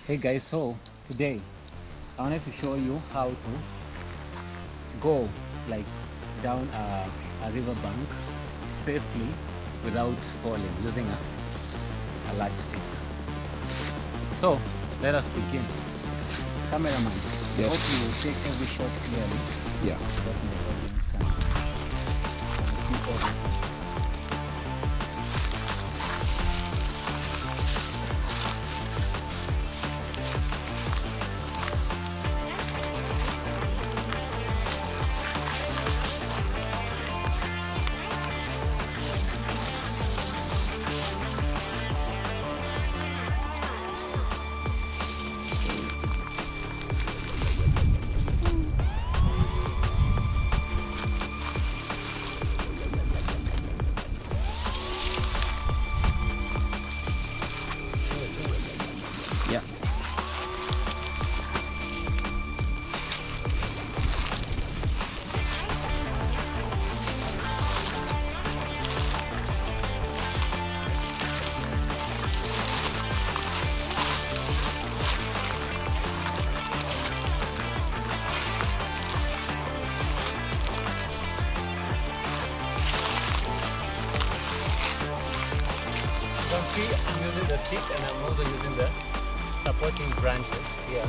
Hey guys, so today I wanted to show you how to go like down a river bank safely without falling using a large stick. So let us begin. Cameraman, I Yes. hope you will take every shot clearly Yeah. so that my audience can see everything. Yeah. You can see I'm using the stick and I'm also using the supporting branches here.